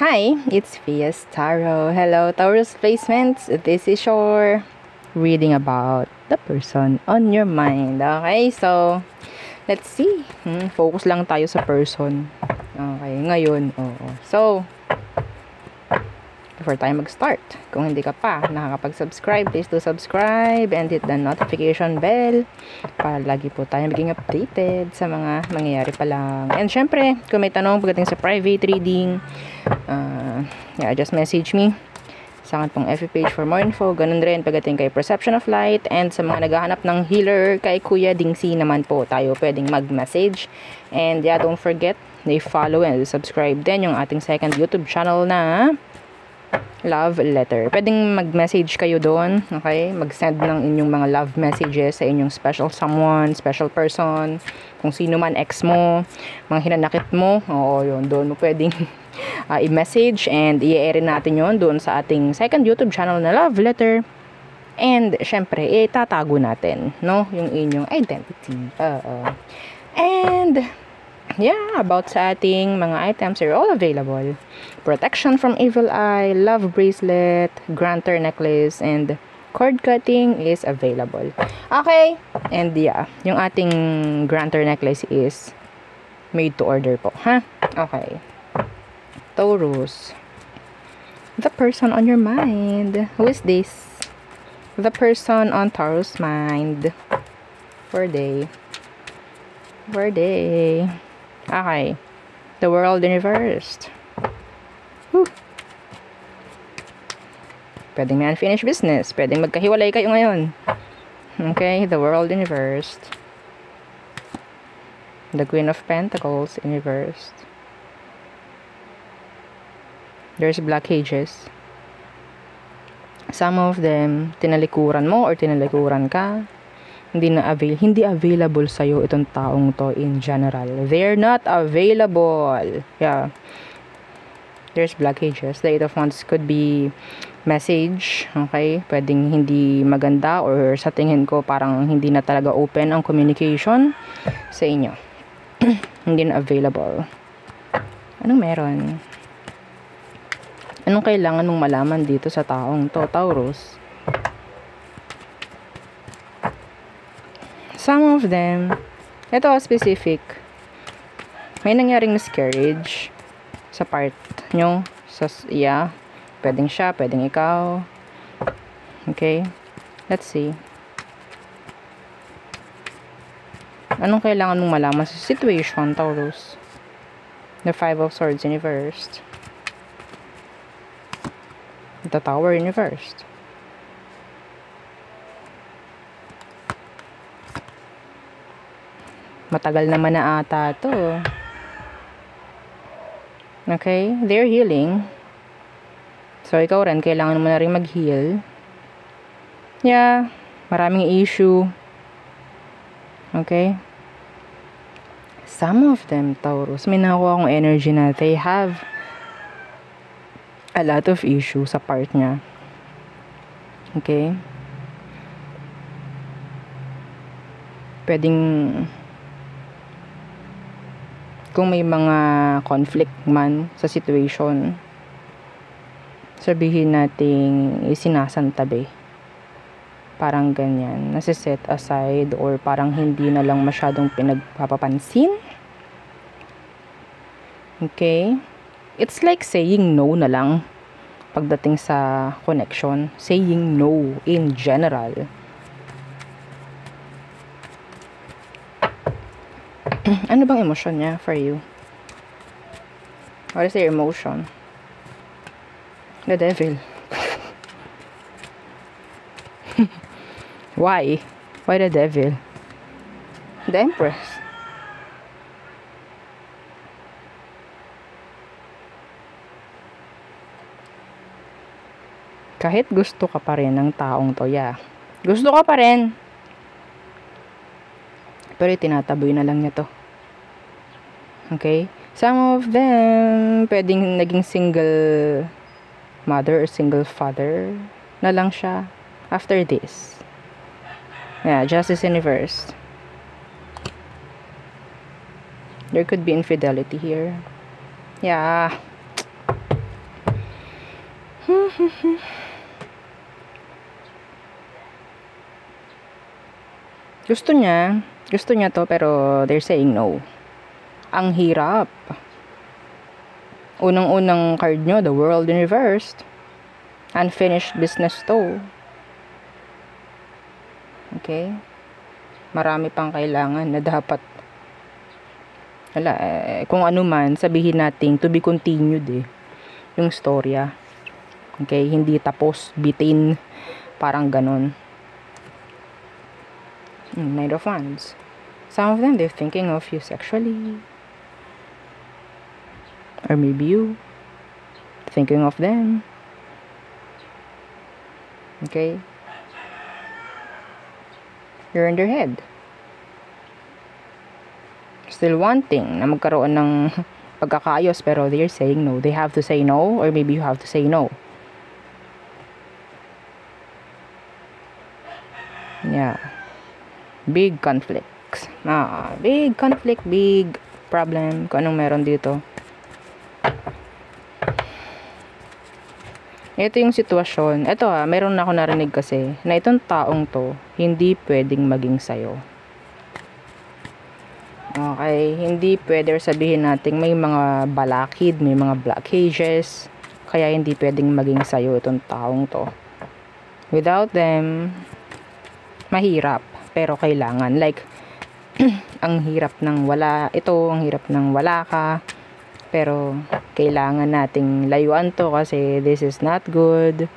Hi, it's Vias Tarot. Hello, Taurus placements. This is your reading about the person on your mind. Okay, so let's see. Focus lang tayo sa person. Okay, ngayon. So, before tayo mag-start, kung hindi ka pa nakakapag-subscribe, please do subscribe and hit the notification bell para lagi po tayo maging updated sa mga mangyayari pa lang. And syempre, kung may tanong pagdating sa private reading, just message me sa akin pong FB page for more info. Ganun rin pagdating kay Perception of Light, and sa mga naghahanap ng healer kay Kuya Dingsi naman po tayo pwedeng mag-message. And don't forget na i-follow and subscribe din yung ating second YouTube channel na Love Letter. Pwedeng mag-message kayo doon, okay? Mag-send ng inyong mga love messages sa inyong special someone, special person, kung sino man, ex mo, mga hinanakit mo, yun, doon mo pwedeng i-message and i-air natin yun doon sa ating second YouTube channel na Love Letter. And syempre, itatago natin, no? Yung inyong identity. And about sa ating mga items are all available. Protection from evil eye, love bracelet, grantor necklace, and cord cutting is available. Okay, and yung ating grantor necklace is made to order po, ha? Okay. Taurus. The person on your mind. Who is this? The person on Taurus' mind. Were they? Okay. The world reversed. Whew. Pwedeng may unfinished business. Pwedeng magkahiwalay kayo ngayon. Okay, the world reversed. The Queen of Pentacles reversed. There's blockages. Some of them, tinalikuran mo or tinalikuran ka. Hindi available sa'yo itong taong to in general. They're not available. Yeah. There's blockages. The Eight of Wands could be message. Okay? Pwedeng hindi maganda or sa tingin ko parang hindi na talaga open ang communication sa inyo. Hindi na available. Anong meron? Anong kailangan mong malaman dito sa taong to, Taurus? Some of them, ito specific, may nangyaring miscarriage sa part nyo, pwedeng siya, pwedeng ikaw. Okay, let's see. Anong kailangan mong malaman sa situation, Taurus? The Five of Swords reversed. The Tower reversed. Matagal naman na ata to. Okay? They're healing. So, ikaw rin, kailangan mo na rin mag-heal. Yeah. Maraming issue. Okay? Some of them, Taurus, may nakuha akong energy na they have a lot of issue sa part niya. Okay? Pwedeng kung may mga conflict man sa situation, sabihin nating isinasantabi. Parang ganyan. Nasiset aside or parang hindi na lang masyadong pinagpapapansin. Okay? It's like saying no na lang pagdating sa connection. Saying no in general. Ano bang emotion niya for you? What is your emotion? The Devil. Why? Why the Devil? The Empress. Kahit gusto ka pa rin ng taong to, gusto ka pa rin. Pero tinataboy na lang niya to. Okay? Some of them, pwedeng naging single mother or single father na lang siya after this. Justice in reverse. There could be infidelity here. Gusto niya to, pero they're saying no. Ang hirap. Unang-unang card nyo, the world in reverse. Unfinished business to. Okay? Marami pang kailangan na dapat kung ano man, sabihin natin to be continued yung storya. Okay? Hindi tapos, bitin, parang ganon. Knight of Wands. Some of them, they're thinking of you sexually. Or maybe you thinking of them. Okay? You're in their head. Still wanting na magkaroon ng pagkakaayos, pero they're saying no. They have to say no, or maybe you have to say no. Yeah. Big conflicts. Big conflict, big problem. Kung anong meron dito. Ito yung sitwasyon. Ito meron na ako narinig kasi na itong taong to, hindi pwedeng maging sayo. Okay, hindi pwede sabihin natin may mga balakid, may mga blockages, kaya hindi pwedeng maging sayo itong taong to. Without them, mahirap, pero kailangan. Like, ang hirap ng wala, ang hirap ng wala ka, pero kailangan nating layuan to kasi this is not good.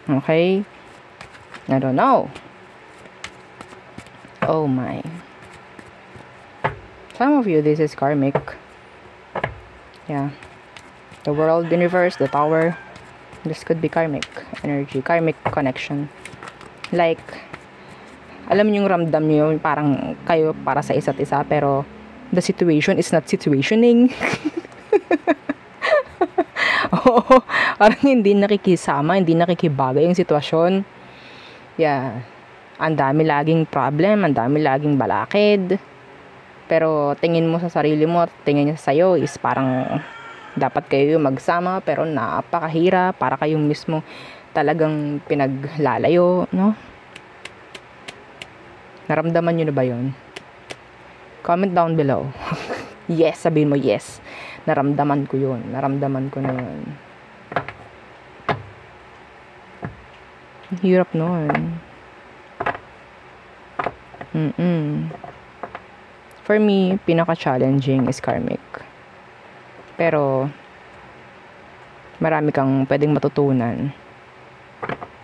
Okay? I don't know. Oh my. Some of you, this is karmic. Yeah. The world, universe, the tower. This could be karmic energy, karmic connection. Like, alam niyo yung ramdam niyo, parang kayo para sa isa't isa, pero the situation is not situationing. Oo, parang hindi nakikisama, hindi nakikibagay yung sitwasyon. Yeah. Ang dami laging problem, ang dami laging balakid. Pero tingin mo sa sarili mo, tingin niya sa'yo is parang dapat kayo magsama, pero napakahirap, para kayong mismo talagang pinaglalayo, no? Naramdaman nyo na ba yun? Comment down below. Yes, sabihin mo yes. Naramdaman ko yun. Naramdaman ko na yun. Hirap nun. For me, pinaka-challenging is karmic. Pero, marami kang pwedeng matutunan.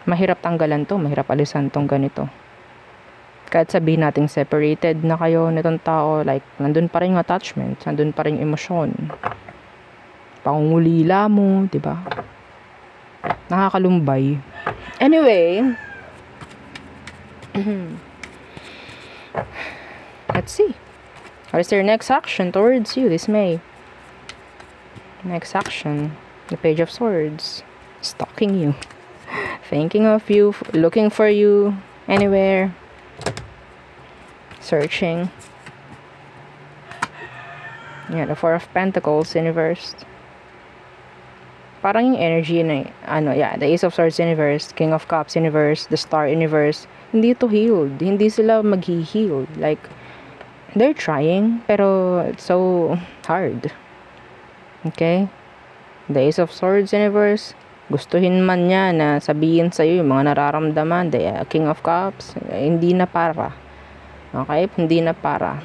Mahirap tanggalan to, mahirap alisan tong ganito. Kahit sabihin nating separated na kayo nitong tao, like, nandun pa rin yung attachment, nandun pa rin yung emosyon. Pangungulila mo, diba? Nakakalumbay. Anyway, let's see. What is their next action towards you this May? Next action, the Page of Swords. Stalking you. Thinking of you, looking for you, anywhere. Searching. Yeah, the Four of Pentacles in reverse. Parang yung energy na, the Ace of Swords in reverse, King of Cups in reverse, the Star in reverse. Hindi to healed. Hindi sila mag-heal. Like, they're trying, pero it's so hard. Okay? The Ace of Swords in reverse, gustuhin man niya na sabihin sa'yo yung mga nararamdaman. The King of Cups, hindi na para. Okay? Hindi na para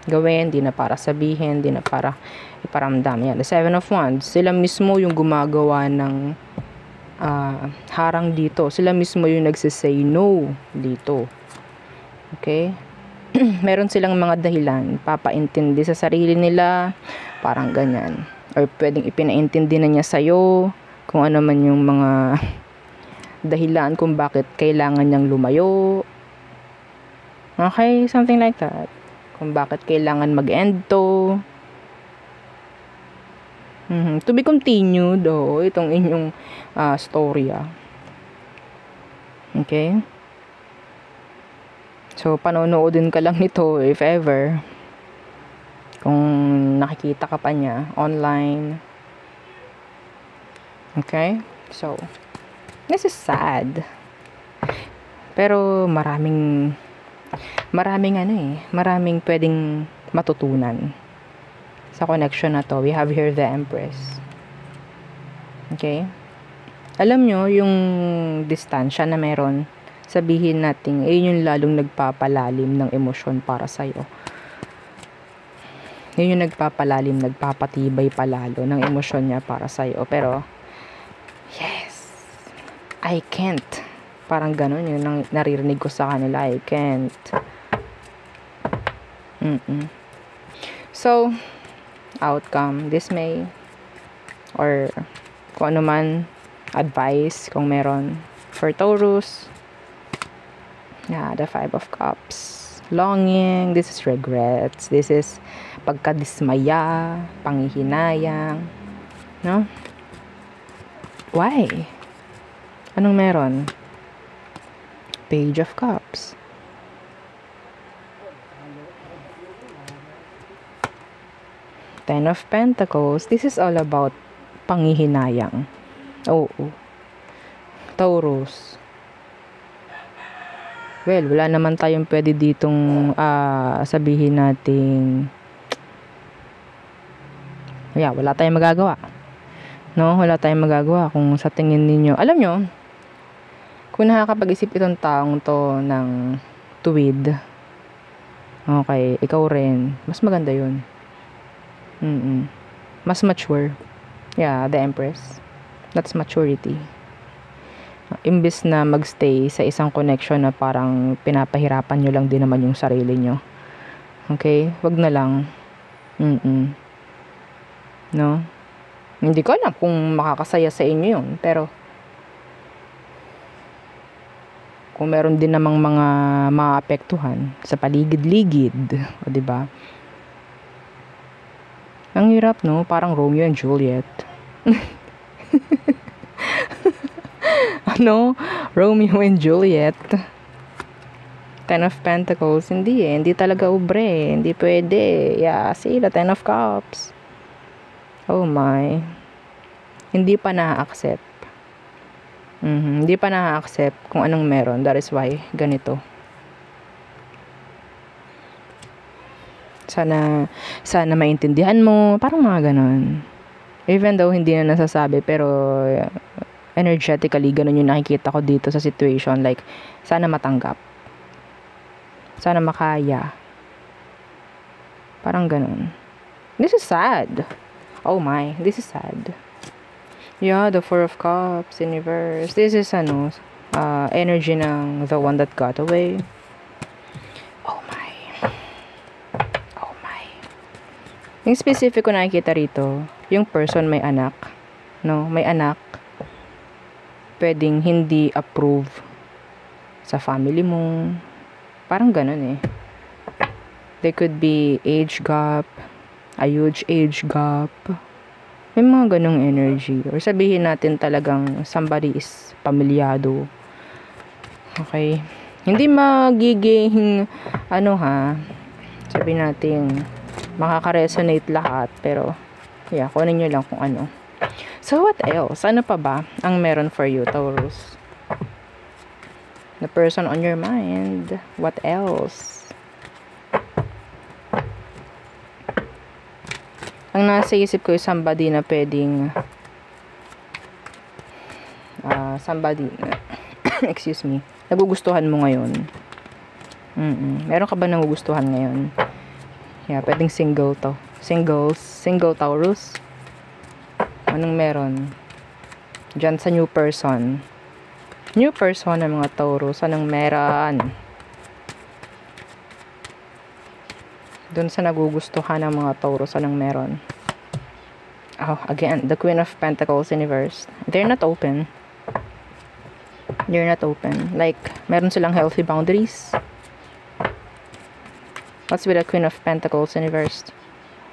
gawin, hindi na para sabihin, hindi na para iparamdam. Yan. The Seven of Wands, sila mismo yung gumagawa ng harang dito. Sila mismo yung nagsisay no dito. Okay? Meron silang mga dahilan, papaintindi sa sarili nila, parang ganyan. Or pwedeng ipinaintindi na niya sa'yo kung ano man yung mga dahilan kung bakit kailangan niyang lumayo. Okay? Something like that. Kung bakit kailangan mag-end to. To be continued, itong inyong storya. Okay? So, panonoodin ka lang nito if ever. Kung nakikita ka pa niya online. Okay? So, this is sad. Pero maraming maraming pwedeng matutunan sa connection na to. We have here the Empress. Okay? Alam nyo, yung distansya na meron, sabihin natin, yun yung lalong nagpapalalim ng emosyon para sa'yo. Yun yung nagpapalalim, nagpapatibay palalo ng emosyon niya para sa'yo. Pero, yes, I can't. Parang ganun yun naririnig ko sa kanila. I can't. So, outcome, dismay, or kung ano man, advice, kung meron, for Taurus, the 5 of Cups, longing, this is regrets, this is pagkadismaya, panghihinayang, no? Why? Anong meron? Page of Cups. Ten of Pentacles. This is all about panghihinayang. Oo. Taurus. Well, wala naman tayong pwede ditong sabihin natin wala tayong magagawa. No? Wala tayong magagawa kung sa tingin ninyo. Alam nyo, kung nakakapag-isip itong taong to ng tuwid, okay, ikaw rin, mas maganda yun. Mas mature. Yeah, the Empress. That's maturity. Imbis na magstay sa isang connection na parang pinapahirapan nyo lang din naman yung sarili nyo. Okay? Wag na lang. No? Hindi ko alam kung makakasaya sa inyo yun. Pero, kung meron din namang mga maapektuhan sa paligid-ligid. O, diba? Ang hirap, no? Parang Romeo and Juliet. Ano? Romeo and Juliet. Ten of Pentacles. Hindi talaga ubre. Hindi pwede. Yeah, see, the Ten of Cups. Oh my. Hindi pa na-accept. Hindi pa na-accept kung anong meron. That is why, ganito. Sana maintindihan mo. Parang mga ganon. Even though hindi na nasasabi, pero energetically, ganon yung nakikita ko dito sa situation. Like, sana matanggap. Sana makaya. Parang ganon. This is sad. Oh my, this is sad. Yeah, the Four of Cups in reverse. This is energy ng the one that got away. Oh my. Yung specific ko nakikita rito, yung person may anak. No, may anak. Pwedeng hindi approve sa family mo. Parang ganun eh. There could be age gap, a huge age gap. May mga ganung energy. Or sabihin natin talagang somebody is pamilyado. Okay. Hindi magiging, sabihin natin, makaka-resonate lahat. Pero, yeah, kunin nyo lang kung ano. So, what else? Ano pa ba ang meron for you, Taurus? The person on your mind. What else? Ang nasa isip ko yung somebody na pwedeng excuse me, nagugustuhan mo ngayon. Meron ka ba nagugustuhan ngayon? Yeah, pwedeng single to. Single Taurus. Anong meron? Diyan sa new person. New person ng mga Taurus. Anong meron? Doon sa nagugustuhan ng mga Taurus. Anong meron? Oh, again, the Queen of Pentacles in reverse. They're not open. Like, meron silang healthy boundaries. What's with the Queen of Pentacles in reverse?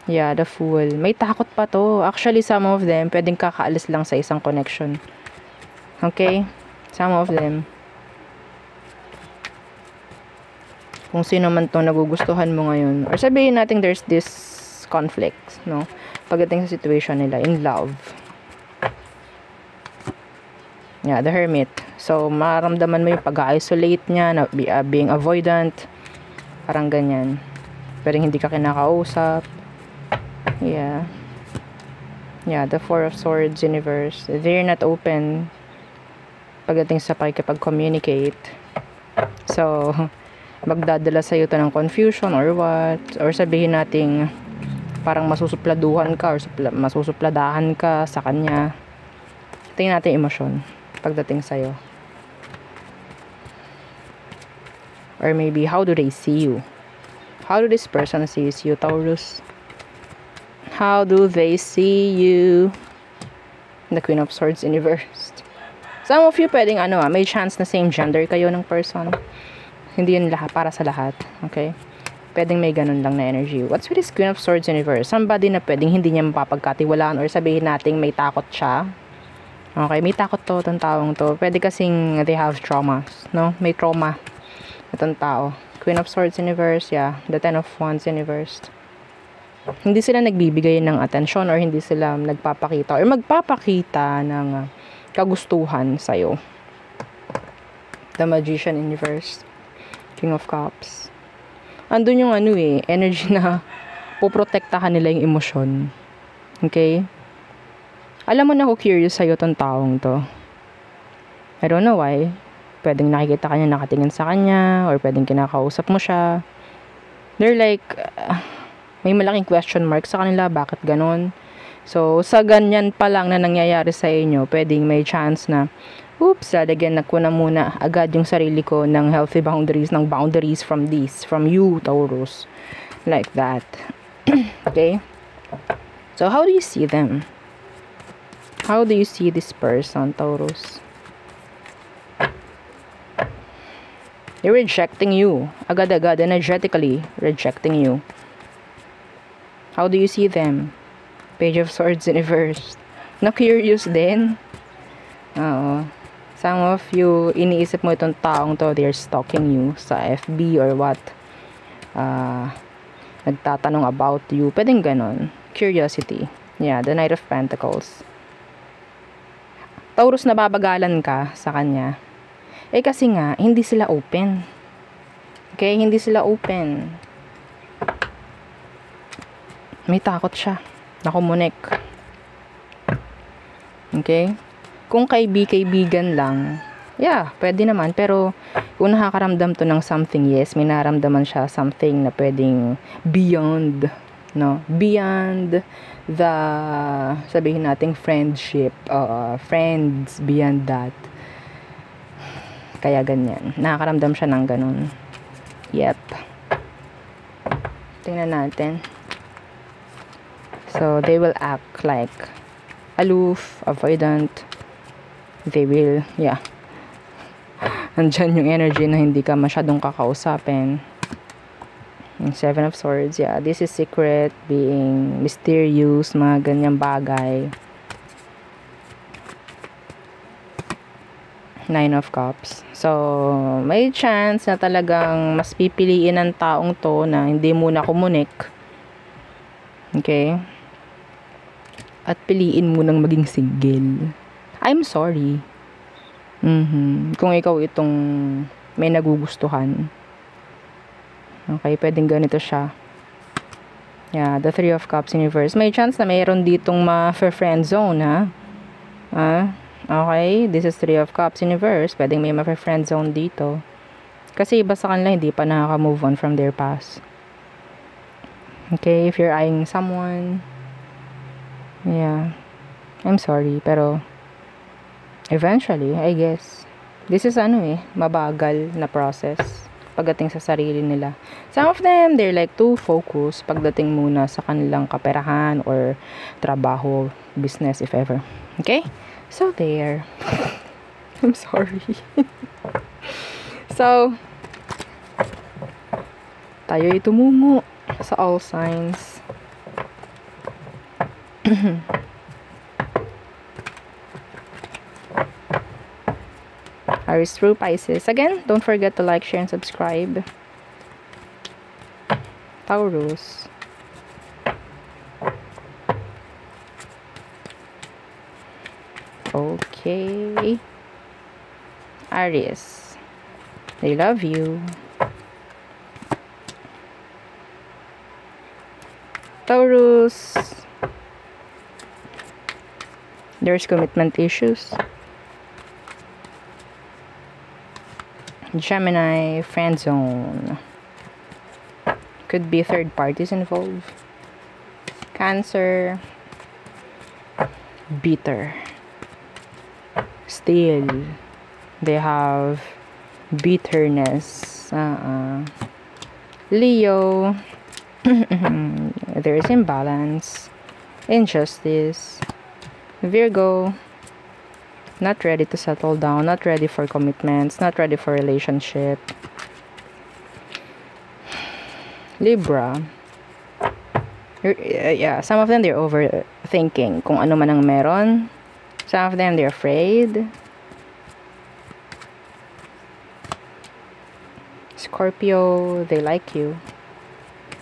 Yeah, the Fool. May takot pa to. Actually, some of them, pwedeng kakaalis lang sa isang connection. Okay? Some of them. Kung sino man to nagugustuhan mo ngayon. Or sabihin natin there's this conflict, no? Pagdating sa situation nila, in love. Yeah, the Hermit. So, maramdaman mo yung pag-isolate niya, na, being avoidant. Parang ganyan. Pero hindi ka kinakausap. Yeah. Yeah, the Four of Swords universe. They're not open pagdating sa pakikipag-communicate. So, magdadala sa'yo to ng confusion or what. Or sabihin nating parang masusupladuhan ka or masusupladahan ka sa kanya. Tingnan natin emosyon pagdating sa'yo. Or maybe, how do they see you? How do this person sees you, Taurus? How do they see you? The Queen of Swords in reverse. Some of you pwedeng may chance na same gender kayo ng person. Hindi yun lahat, para sa lahat. Okay? Pwedeng may ganun lang na energy. What's with this Queen of Swords in reverse? Somebody na pwedeng hindi niya mapapagkatiwalaan or sabihin nating may takot siya. Okay, may takot to, itong taong to. Pwede kasing they have traumas, no? May trauma itong tao. Queen of Swords in reverse, yeah. The Ten of Wands in reverse. Hindi sila nagbibigay ng atensyon or hindi sila nagpapakita or magpapakita ng kagustuhan sa'yo. The Magician in reverse. King of Cups. Andun yung energy na poprotektahan nila yung emosyon. Okay? Alam mo na ako curious sa'yo tong taong to. I don't know why. Pwedeng nakikita ka niya, nakatingin sa kanya, or pwedeng kinakausap mo siya. They're like, may malaking question mark sa kanila, bakit ganon? So, sa ganyan pa lang na nangyayari sa inyo, pwedeng may chance na, oops, again, nagkuna muna agad yung sarili ko ng healthy boundaries, ng boundaries from you, Taurus. Like that. Okay? So, how do you see them? How do you see this person, Taurus? They're rejecting you. Agad-agad, energetically rejecting you. How do you see them? Page of Swords in reverse. Na-curious din. Oo. Some of you, iniisip mo itong taong to, they're stalking you sa FB or what. Nagtatanong about you. Pwedeng ganon. Curiosity. Yeah, the Knight of Pentacles. Taurus, nababagalan ka sa kanya. Kasi nga, hindi sila open. Okay? Hindi sila open. May takot siya. Nakumunik. Okay? Kung kaibigan lang, yeah, pwede naman. Pero, kung nakakaramdam to ng something, yes, may naramdaman siya something na pwedeng beyond, no? Beyond the, sabihin nating friendship, friends beyond that. Kaya ganyan. Nakakaramdam siya ng ganun. Yep. Tingnan natin. So, they will act like aloof, avoidant. They will, yeah. Andyan yung energy na hindi ka masyadong kakausapin. Yung Seven of Swords, yeah. This is secret, being mysterious, mga ganyang bagay. Nine of Cups. So, may chance na talagang mas pipiliin ng taong to na hindi muna kumunik. Okay? At piliin mo nang maging single. I'm sorry. Kung ikaw itong may nagugustuhan. Okay, pwedeng ganito siya. Yeah, the Three of Cups in reverse. May chance na mayroon ditong ma-friend zone, ha? Okay, this is Three of Cups in reverse. Pwedeng may ma-friend zone dito. Kasi iba sa kanila hindi pa nakaka-move on from their past. Okay, if you're eyeing someone, yeah, I'm sorry, pero eventually, I guess, this is mabagal na process pagdating sa sarili nila. Some of them, they're like too focused pagdating muna sa kanilang kaperahan or trabaho, business, if ever. Okay? So, there. I'm sorry. So, tayo'y tumungo sa all signs. Aries through Pisces. Again, don't forget to like, share, and subscribe. Taurus. Okay. Aries, they love you. Taurus, there's commitment issues. Gemini, friend zone. Could be third parties involved. Cancer, bitter. Still, they have bitterness. Leo, there is imbalance, injustice. Virgo, not ready to settle down, not ready for commitments, not ready for relationship. Libra, yeah, some of them they're overthinking kung ano man ang meron. Some of them they're afraid. Scorpio, they like you.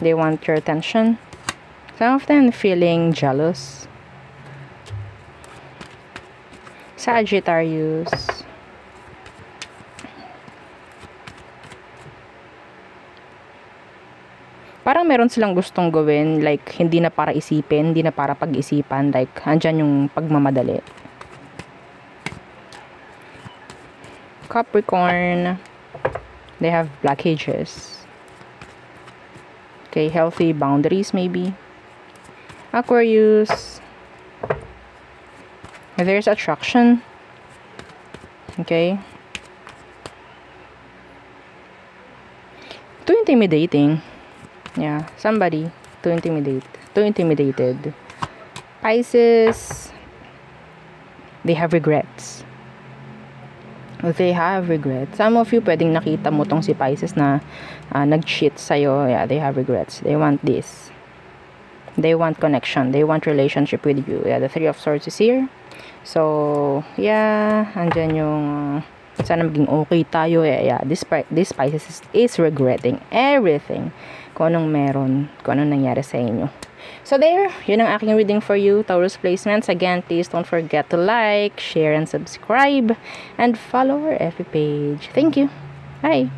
They want your attention. Some of them feeling jealous. Sagittarius, parang meron silang gustong gawin, like hindi na para isipin, hindi na para pag-isipan, like andyan yung pagmamadali. Capricorn, they have blockages. Okay, healthy boundaries maybe. Aquarius, there's attraction. Okay. Too intimidating. Yeah, somebody too intimidated. Pisces, they have regrets. Some of you pwedeng nakita mo tong si Pisces na nag-cheat sa'yo. Yeah, they have regrets. They want this. They want connection. They want relationship with you. Yeah, the Three of Swords is here. So, yeah, andyan yung sana maging okay tayo. Yeah, this Pisces is regretting everything. Kung anong meron, kung anong nangyari sa inyo. So there, yun ang aking reading for you, Taurus placements. Again, please don't forget to like, share, and subscribe. And follow our FB page. Thank you. Bye.